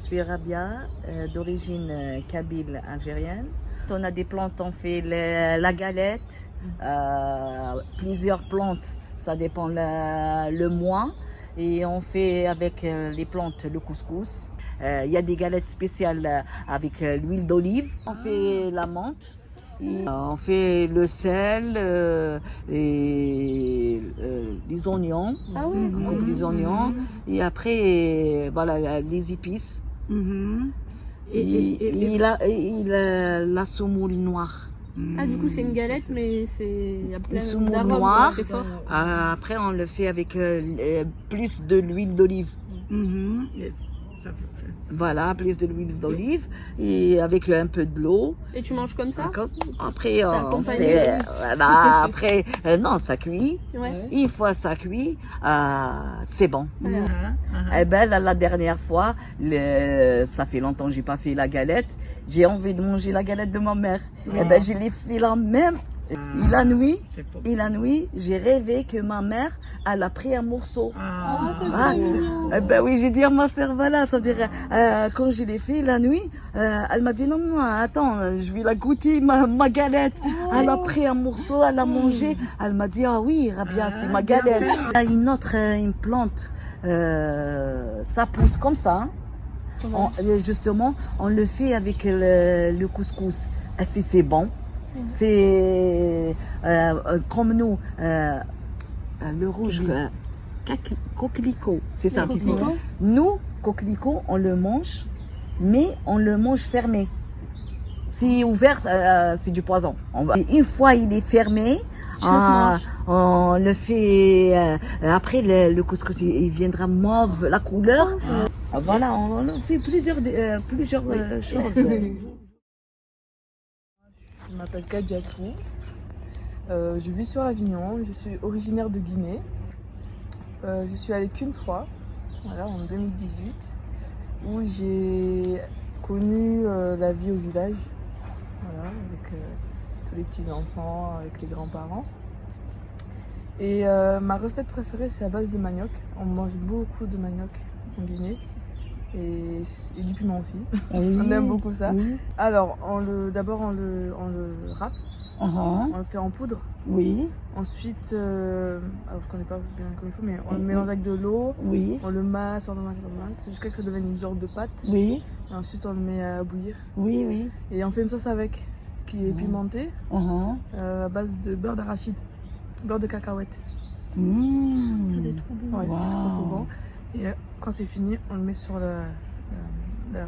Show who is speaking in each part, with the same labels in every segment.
Speaker 1: suis Rabia, d'origine kabyle algérienne. On a des plantes, on fait la galette, plusieurs plantes, ça dépend le mois. Et on fait avec les plantes le couscous. Il y a des galettes spéciales avec l'huile d'olive. On fait la menthe. Et, on fait le sel et les oignons.
Speaker 2: Ah ouais.
Speaker 1: On coupe les oignons. Et après, voilà, les épices. Et la semoule noire.
Speaker 2: Ah, du coup, c'est une galette, mais il y a plein
Speaker 1: semoule
Speaker 2: d'arômes,
Speaker 1: noire.
Speaker 2: c'est fort.
Speaker 1: Après, on le fait avec plus de l'huile d'olive. Voilà, plus de l'huile d'olive et avec un peu de l'eau.
Speaker 2: Et tu manges comme ça?
Speaker 1: Après, on
Speaker 2: accompagné
Speaker 1: fait, voilà, après, non, ça cuit.
Speaker 2: Ouais.
Speaker 1: Une fois ça cuit, c'est bon.
Speaker 2: Voilà.
Speaker 1: Eh ben, la dernière fois, ça fait longtemps que j'ai pas fait la galette. J'ai envie de manger la galette de ma mère. Eh ben, je l'ai fait la même. Et la nuit, j'ai rêvé que ma mère, elle a pris un morceau. Eh ben oui, j'ai dit à ma sœur, voilà, ça veut dire, quand je l'ai fait la nuit, elle m'a dit, non, non, attends, je vais la goûter, ma galette. Elle a pris un morceau, elle a mangé. Elle m'a dit, ah oui, Rabia, c'est ma galette. Il y a une plante, ça pousse comme ça. Justement, on le fait avec le couscous. Si c'est bon. C'est comme nous, le rouge, coquelicot, c'est ça. Nous, coquelicot, on le mange, mais on le mange fermé. Si ouvert, c'est du poison. Une fois il est fermé, on le fait. Après, le couscous, il viendra mauve, la couleur. Voilà, on fait plusieurs choses.
Speaker 3: Je m'appelle Kadiatou, je vis sur Avignon, je suis originaire de Guinée. Je suis allée qu'une fois, voilà, en 2018, où j'ai connu la vie au village, voilà, avec tous les petits-enfants, avec les grands-parents. Et ma recette préférée, c'est à base de manioc. On mange beaucoup de manioc en Guinée. Et du piment aussi. Oui, on aime beaucoup ça. Oui. Alors, d'abord on le râpe, on le fait en poudre. Oui. Ensuite, alors je connais pas bien comme il faut, mais on le mélange avec de l'eau. Oui. On le masse, jusqu'à ce que ça devienne une sorte de pâte. Oui. Et ensuite on le met à bouillir. Oui, oui. Et on fait une sauce avec, qui est pimentée, à base de beurre d'arachide, beurre de cacahuète.
Speaker 2: Ça doit être trop bon.
Speaker 3: Ouais, c'est trop bon. Et quand c'est fini, on le met sur la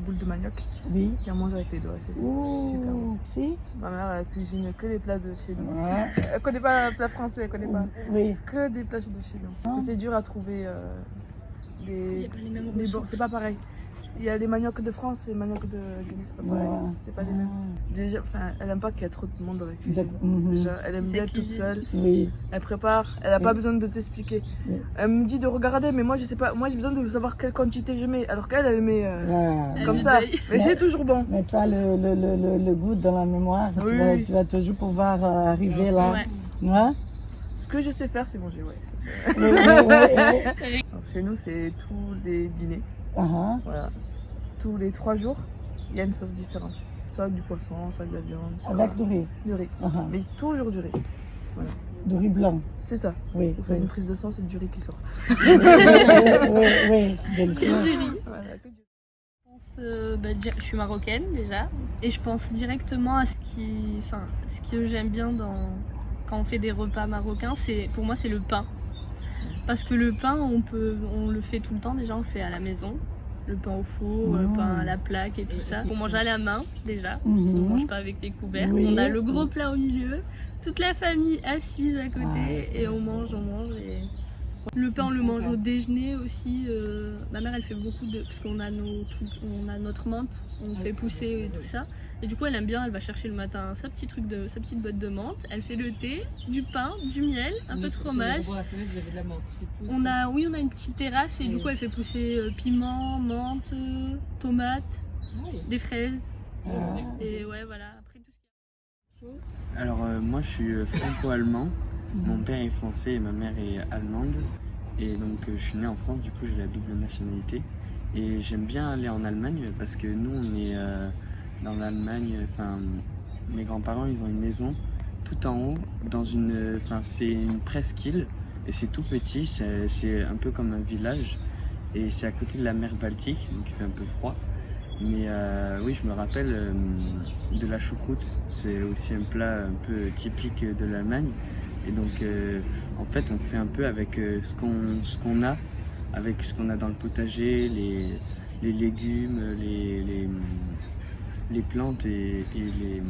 Speaker 3: boule de manioc. Oui. Et on mange avec les doigts. C'est super bon. Si. Ma mère, elle cuisine que les plats de chez nous. Elle connaît pas le plat français, elle connaît pas. Oui. Que des plats de chez nous. C'est dur à trouver
Speaker 2: Il y a pas les mêmes ressources.
Speaker 3: C'est pas pareil. Il y a les maniocs de France et les maniocs de Guinée, c'est pas pareil. C'est pas les mêmes. Déjà, elle aime pas qu'il y ait trop de monde dans la cuisine. Déjà, elle aime bien toute seule. Oui. Elle prépare, elle a pas besoin de t'expliquer. Elle me dit de regarder, mais moi je sais pas. Moi j'ai besoin de savoir quelle quantité je mets. Alors qu'elle, elle met comme ça. Mais c'est toujours bon.
Speaker 4: Mais tu as le goût dans la mémoire. Oui. Tu vas toujours pouvoir arriver là. Ouais.
Speaker 3: Ce que je sais faire, c'est manger, ouais. Alors, chez nous, c'est tous les dîners. Voilà. Tous les 3 jours, il y a une sauce différente. Soit du poisson, soit de la viande.
Speaker 4: Avec du riz.
Speaker 3: Du riz. Mais toujours du riz. Voilà.
Speaker 4: Du riz blanc.
Speaker 3: C'est ça. Oui. Vous faites une prise de sang, c'est du riz qui sort.
Speaker 4: Oui.
Speaker 2: Que du riz. Voilà, que du riz. Je suis marocaine déjà. Et je pense directement à ce que j'aime bien quand on fait des repas marocains. Pour moi, c'est le pain. Parce que le pain, on le fait tout le temps, déjà on le fait à la maison. Le pain au four, le pain à la plaque et tout ça. On mange à la main déjà, on ne mange pas avec les couverts. On a le gros plat au milieu, toute la famille assise à côté et on mange. Le pain on le mange au déjeuner aussi. Ma mère elle fait beaucoup parce qu'on a notre menthe, on fait pousser et tout ça. Et du coup elle aime bien, elle va chercher le matin sa petite botte de menthe, elle fait le thé, du pain, du miel, un peu de fromage. On a une petite terrasse et du coup elle fait pousser piment, menthe, tomates, des fraises. Et ouais voilà, après tout ce qu'il y a.
Speaker 5: Alors moi je suis franco-allemand, mon père est français et ma mère est allemande. Et donc je suis né en France, du coup j'ai la double nationalité. Et j'aime bien aller en Allemagne parce que nous, on est dans l'Allemagne, enfin, mes grands-parents, ils ont une maison tout en haut, c'est une presqu'île et c'est tout petit, c'est un peu comme un village et c'est à côté de la mer Baltique, donc il fait un peu froid. Mais oui, je me rappelle de la choucroute, c'est aussi un plat un peu typique de l'Allemagne. Et donc, en fait, on fait un peu avec ce qu'on a, avec ce qu'on a dans le potager, les légumes, les plantes et les...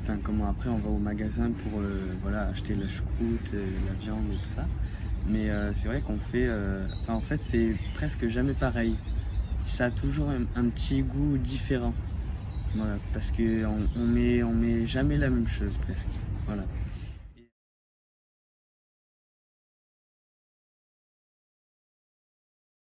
Speaker 5: Enfin, comment après on va au magasin pour voilà, acheter la choucroute, la viande et tout ça. Mais c'est vrai qu'on fait... en fait, c'est presque jamais pareil. Ça a toujours un petit goût différent. Voilà, parce qu'on met jamais la même chose presque. Voilà.